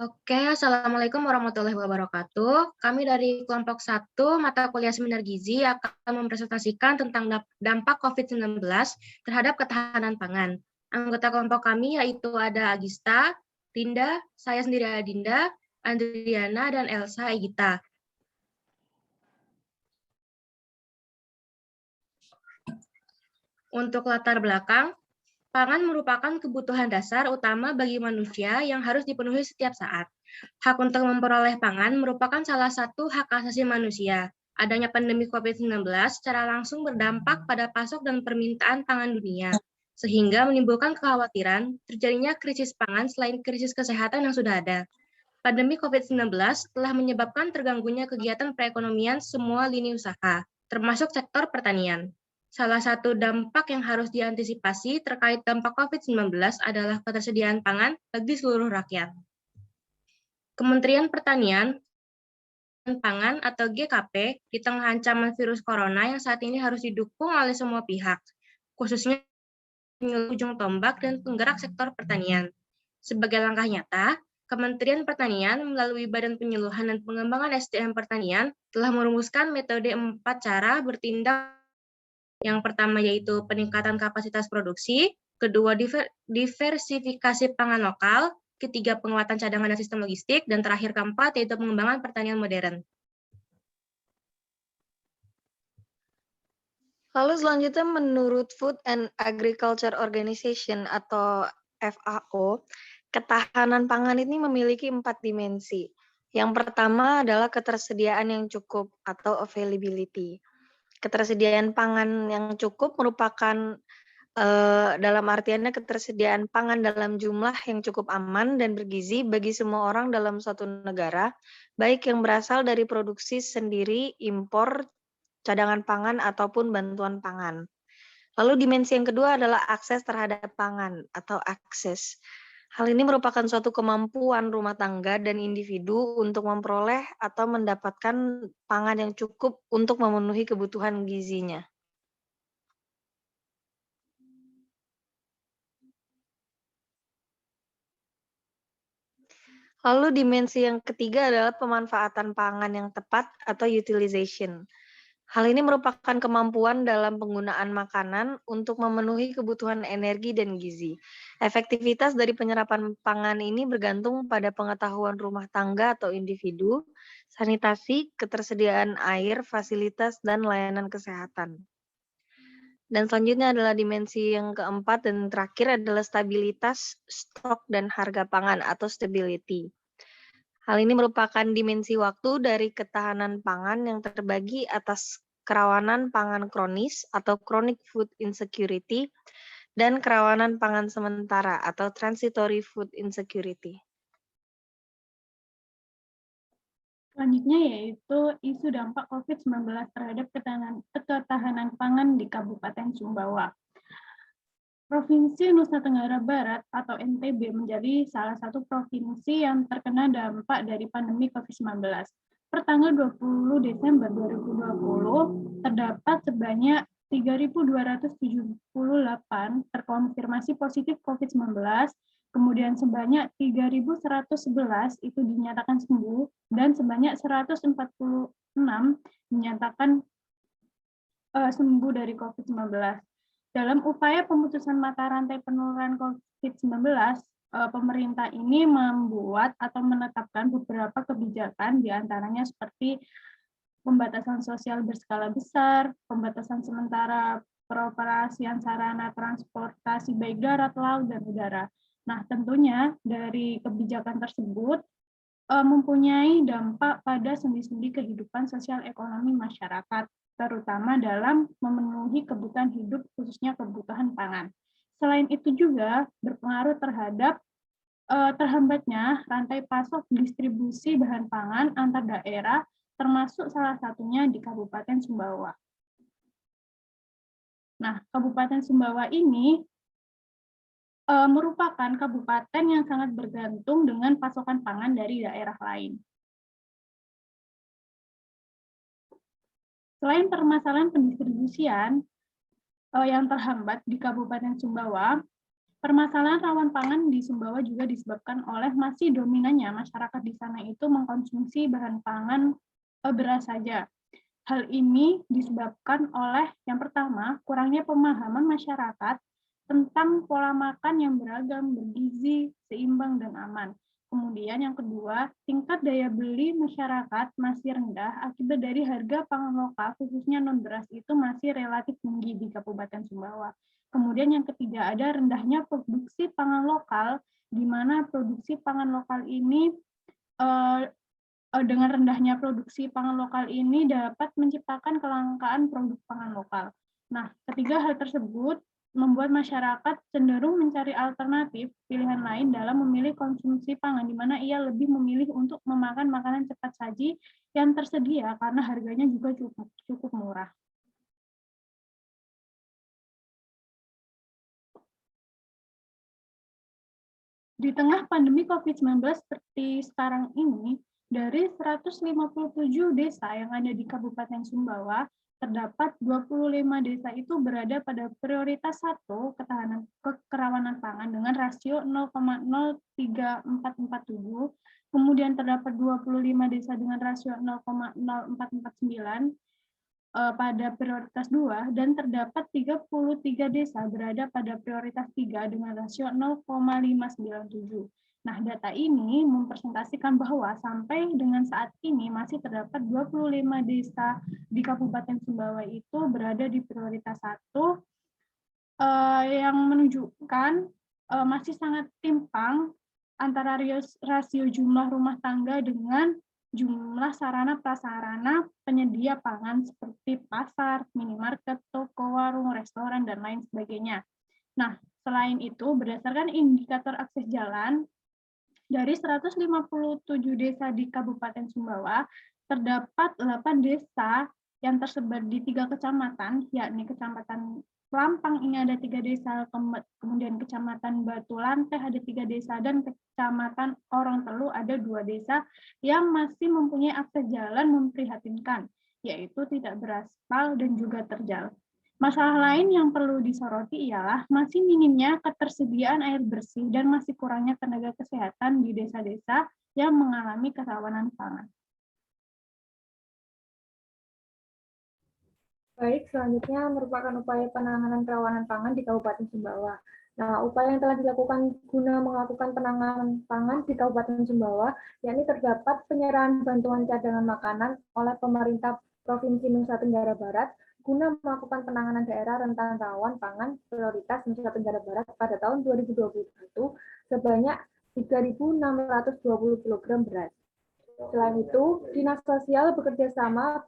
Oke, Assalamualaikum warahmatullahi wabarakatuh. Kami dari kelompok 1 mata kuliah Seminar Gizi akan mempresentasikan tentang dampak COVID-19 terhadap ketahanan pangan. Anggota kelompok kami yaitu ada Agista, Dinda, saya sendiri Adinda, Andriana, dan Elsa Egita. Untuk latar belakang, pangan merupakan kebutuhan dasar utama bagi manusia yang harus dipenuhi setiap saat. Hak untuk memperoleh pangan merupakan salah satu hak asasi manusia. Adanya pandemi COVID-19 secara langsung berdampak pada pasok dan permintaan pangan dunia, sehingga menimbulkan kekhawatiran terjadinya krisis pangan selain krisis kesehatan yang sudah ada. Pandemi COVID-19 telah menyebabkan terganggunya kegiatan perekonomian semua lini usaha, termasuk sektor pertanian. Salah satu dampak yang harus diantisipasi terkait dampak COVID-19 adalah ketersediaan pangan bagi seluruh rakyat. Kementerian Pertanian dan Pangan atau GKP di tengah ancaman virus corona yang saat ini harus didukung oleh semua pihak, khususnya ujung tombak dan penggerak sektor pertanian. Sebagai langkah nyata, Kementerian Pertanian melalui Badan Penyuluhan dan Pengembangan SDM Pertanian telah merumuskan metode 4 cara bertindak. Yang pertama yaitu peningkatan kapasitas produksi, kedua diversifikasi pangan lokal, ketiga penguatan cadangan dan sistem logistik, dan terakhir keempat yaitu pengembangan pertanian modern. Lalu selanjutnya menurut Food and Agriculture Organization atau FAO, ketahanan pangan ini memiliki 4 dimensi. Yang pertama adalah ketersediaan yang cukup atau availability. Ketersediaan pangan yang cukup merupakan dalam artiannya ketersediaan pangan dalam jumlah yang cukup aman dan bergizi bagi semua orang dalam suatu negara, baik yang berasal dari produksi sendiri, impor, cadangan pangan, ataupun bantuan pangan. Lalu dimensi yang kedua adalah akses terhadap pangan atau akses. Hal ini merupakan suatu kemampuan rumah tangga dan individu untuk memperoleh atau mendapatkan pangan yang cukup untuk memenuhi kebutuhan gizinya. Lalu dimensi yang ketiga adalah pemanfaatan pangan yang tepat atau utilization. Hal ini merupakan kemampuan dalam penggunaan makanan untuk memenuhi kebutuhan energi dan gizi. Efektivitas dari penyerapan pangan ini bergantung pada pengetahuan rumah tangga atau individu, sanitasi, ketersediaan air, fasilitas, dan layanan kesehatan. Dan selanjutnya adalah dimensi yang keempat dan terakhir adalah stabilitas stok dan harga pangan atau stability. Hal ini merupakan dimensi waktu dari ketahanan pangan yang terbagi atas kerawanan pangan kronis atau chronic food insecurity dan kerawanan pangan sementara atau transitory food insecurity. Selanjutnya yaitu isu dampak COVID-19 terhadap ketahanan pangan di Kabupaten Sumbawa. Provinsi Nusa Tenggara Barat atau NTB menjadi salah satu provinsi yang terkena dampak dari pandemi COVID-19. Pertanggal 20 Desember 2020, terdapat sebanyak 3.278 terkonfirmasi positif COVID-19, kemudian sebanyak 3.111 itu dinyatakan sembuh, dan sebanyak 146 dinyatakan sembuh dari COVID-19. Dalam upaya pemutusan mata rantai penularan COVID-19, pemerintah ini membuat atau menetapkan beberapa kebijakan, diantaranya seperti pembatasan sosial berskala besar, pembatasan sementara peroperasian sarana transportasi baik darat, laut, dan udara. Nah, tentunya dari kebijakan tersebut mempunyai dampak pada sendi-sendi kehidupan sosial ekonomi masyarakat, terutama dalam memenuhi kebutuhan hidup, khususnya kebutuhan pangan. Selain itu juga berpengaruh terhadap terhambatnya rantai pasok distribusi bahan pangan antar daerah, termasuk salah satunya di Kabupaten Sumbawa. Nah, Kabupaten Sumbawa ini merupakan kabupaten yang sangat bergantung dengan pasokan pangan dari daerah lain. Selain permasalahan pendistribusian yang terhambat di Kabupaten Sumbawa, Permasalahan rawan pangan di Sumbawa juga disebabkan oleh masih dominannya masyarakat di sana itu mengkonsumsi bahan pangan beras saja. Hal ini disebabkan oleh yang pertama, kurangnya pemahaman masyarakat tentang pola makan yang beragam, bergizi, seimbang, dan aman. Kemudian yang kedua, tingkat daya beli masyarakat masih rendah akibat dari harga pangan lokal, khususnya non-beras itu masih relatif tinggi di Kabupaten Sumbawa. Kemudian yang ketiga, ada rendahnya produksi pangan lokal, di mana produksi pangan lokal ini dengan rendahnya produksi pangan lokal ini dapat menciptakan kelangkaan produk pangan lokal. Nah, ketiga hal tersebut membuat masyarakat cenderung mencari alternatif pilihan lain dalam memilih konsumsi pangan, di mana ia lebih memilih untuk memakan makanan cepat saji yang tersedia karena harganya juga cukup murah. Di tengah pandemi COVID-19 seperti sekarang ini, dari 157 desa yang ada di Kabupaten Sumbawa, terdapat 25 desa itu berada pada prioritas 1 kerawanan pangan dengan rasio 0,03447, kemudian terdapat 25 desa dengan rasio 0,0449 pada prioritas 2, dan terdapat 33 desa berada pada prioritas 3 dengan rasio 0,597. Nah, data ini mempresentasikan bahwa sampai dengan saat ini masih terdapat 25 desa di Kabupaten Sumbawa itu berada di prioritas 1, yang menunjukkan masih sangat timpang antara rasio jumlah rumah tangga dengan jumlah sarana prasarana penyedia pangan seperti pasar, minimarket, toko, warung, restoran, dan lain sebagainya. Nah, selain itu, berdasarkan indikator akses jalan, dari 157 desa di Kabupaten Sumbawa, terdapat 8 desa yang tersebar di 3 kecamatan, yakni Kecamatan Lampang ini ada 3 desa, kemudian Kecamatan Batu Lanteh ada 3 desa, dan Kecamatan Orong Telu ada 2 desa yang masih mempunyai akses jalan memprihatinkan, yaitu tidak beraspal dan juga terjal. Masalah lain yang perlu disoroti ialah masih minimnya ketersediaan air bersih dan masih kurangnya tenaga kesehatan di desa-desa yang mengalami kerawanan pangan. Baik, selanjutnya merupakan upaya penanganan kerawanan pangan di Kabupaten Sumbawa. Nah, upaya yang telah dilakukan guna melakukan penanganan pangan di Kabupaten Sumbawa, yakni terdapat penyerahan bantuan cadangan makanan oleh pemerintah Provinsi Nusa Tenggara Barat guna melakukan penanganan daerah rentan rawan pangan prioritas Nusa Tenggara Barat pada tahun 2021 sebanyak 3.620 kg beras. Selain itu, Dinas Sosial bekerja sama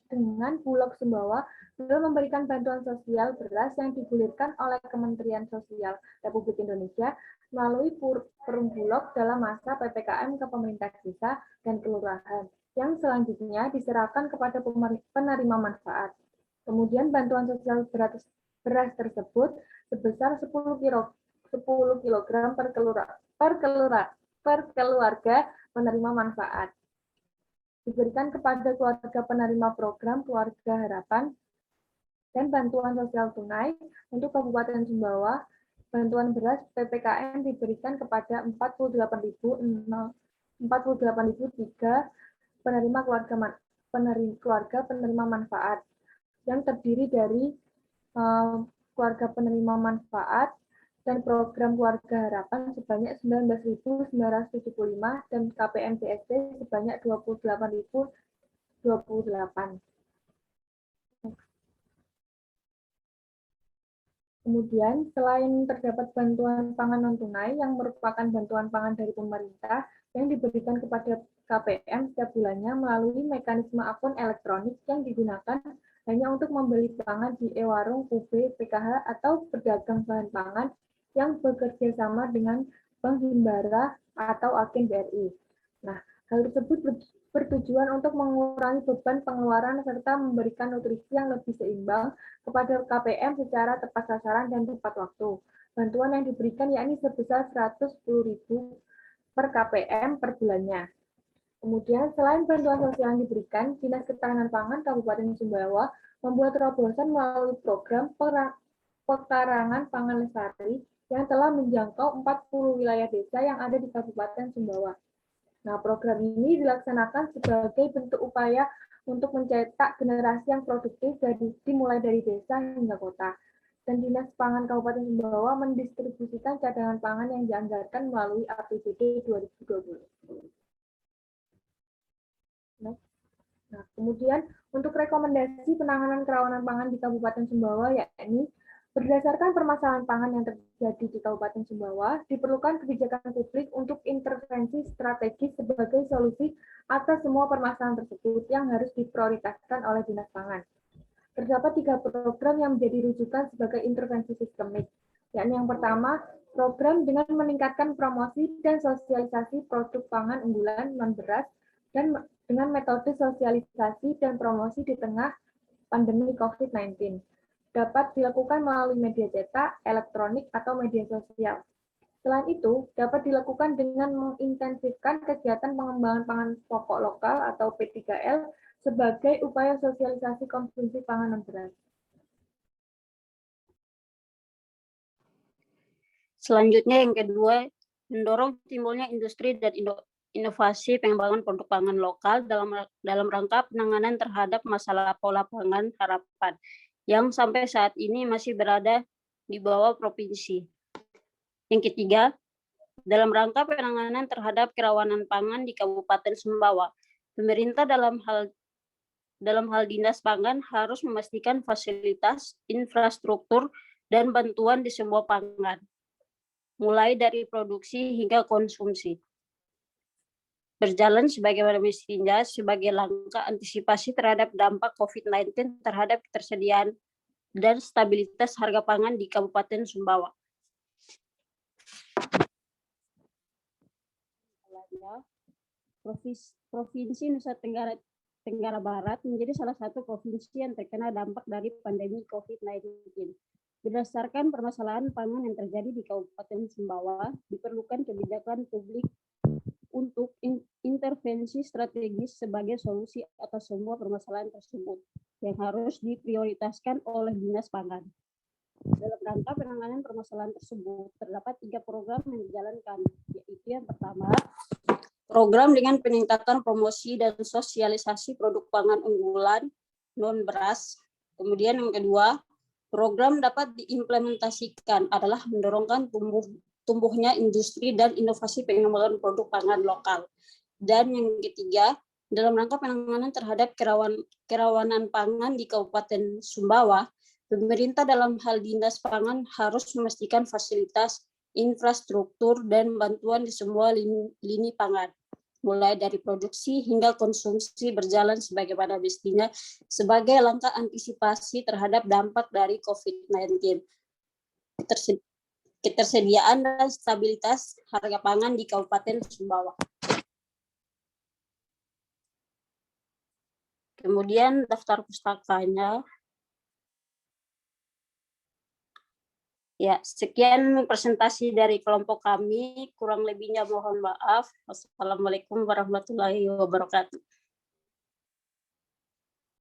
dengan Bulog Sumbawa dalam memberikan bantuan sosial beras yang digulirkan oleh Kementerian Sosial Republik Indonesia melalui Perum Bulog dalam masa PPKM ke pemerintah desa dan kelurahan, yang selanjutnya diserahkan kepada penerima manfaat. Kemudian bantuan sosial beras tersebut sebesar 10 kg per keluarga penerima manfaat diberikan kepada keluarga penerima program Keluarga Harapan dan bantuan sosial tunai untuk Kabupaten Sumbawa. Bantuan beras PPKM diberikan kepada 48.003 penerima keluarga penerima manfaat yang terdiri dari keluarga penerima manfaat dan program Keluarga Harapan sebanyak 19.975 dan KPM BSD sebanyak 28.028. Kemudian, selain terdapat bantuan pangan non-tunai yang merupakan bantuan pangan dari pemerintah yang diberikan kepada KPM setiap bulannya melalui mekanisme akun elektronik yang digunakan hanya untuk membeli pangan di e-warung, UB, PKH, atau pedagang bahan pangan yang bekerja sama dengan Bank Himbara atau agen BRI. Nah, hal tersebut bertujuan untuk mengurangi beban pengeluaran serta memberikan nutrisi yang lebih seimbang kepada KPM secara tepat sasaran dan tepat waktu. Bantuan yang diberikan yakni sebesar 110.000 per KPM per bulannya. Kemudian, selain bantuan sosial yang diberikan, Dinas Ketahanan Pangan Kabupaten Sumbawa membuat terobosan melalui program pekarangan pangan lestari yang telah menjangkau 40 wilayah desa yang ada di Kabupaten Sumbawa. Nah, program ini dilaksanakan sebagai bentuk upaya untuk mencetak generasi yang produktif dimulai dari desa hingga kota. Dan Dinas Pangan Kabupaten Sumbawa mendistribusikan cadangan pangan yang dianggarkan melalui APBD 2020. Nah, kemudian untuk rekomendasi penanganan kerawanan pangan di Kabupaten Sumbawa, yakni berdasarkan permasalahan pangan yang terjadi di Kabupaten Sumbawa, diperlukan kebijakan publik untuk intervensi strategis sebagai solusi atas semua permasalahan tersebut yang harus diprioritaskan oleh Dinas Pangan. Terdapat 3 program yang menjadi rujukan sebagai intervensi sistemik, yakni yang pertama, program dengan meningkatkan promosi dan sosialisasi produk pangan unggulan non-beras dan dengan metode sosialisasi dan promosi di tengah pandemi COVID-19. Dapat dilakukan melalui media cetak, elektronik, atau media sosial. Selain itu, dapat dilakukan dengan mengintensifkan kegiatan pengembangan pangan pokok lokal atau P3L sebagai upaya sosialisasi konsumsi pangan non-beras. Selanjutnya yang kedua, mendorong timbulnya industri dan inovasi pengembangan produk pangan lokal dalam rangka penanganan terhadap masalah pola pangan harapan yang sampai saat ini masih berada di bawah provinsi. Yang ketiga, dalam rangka penanganan terhadap kerawanan pangan di Kabupaten Sumbawa, pemerintah dalam hal Dinas Pangan harus memastikan fasilitas, infrastruktur, dan bantuan di semua pangan, mulai dari produksi hingga konsumsi, berjalan sebagaimana mestinya sebagai langkah antisipasi terhadap dampak COVID-19 terhadap ketersediaan dan stabilitas harga pangan di Kabupaten Sumbawa. Provinsi Nusa Tenggara Barat menjadi salah satu provinsi yang terkena dampak dari pandemi COVID-19. Berdasarkan permasalahan pangan yang terjadi di Kabupaten Sumbawa, diperlukan kebijakan publik untuk intervensi strategis sebagai solusi atas semua permasalahan tersebut yang harus diprioritaskan oleh Dinas Pangan. Dalam rangka penanganan permasalahan tersebut, terdapat 3 program yang dijalankan, yaitu yang pertama, program dengan peningkatan promosi dan sosialisasi produk pangan unggulan non-beras. Kemudian yang kedua, program dapat diimplementasikan adalah mendorongkan tumbuhnya industri dan inovasi pengembangan produk pangan lokal. Dan yang ketiga, dalam rangka penanganan terhadap kerawanan pangan di Kabupaten Sumbawa, pemerintah dalam hal Dinas Pangan harus memastikan fasilitas, infrastruktur, dan bantuan di semua lini pangan, mulai dari produksi hingga konsumsi berjalan sebagaimana mestinya sebagai langkah antisipasi terhadap dampak dari COVID-19. Ketersediaan dan stabilitas harga pangan di Kabupaten Sumbawa. Kemudian daftar pustakanya. Ya, sekian presentasi dari kelompok kami. Kurang lebihnya mohon maaf. Wassalamualaikum warahmatullahi wabarakatuh.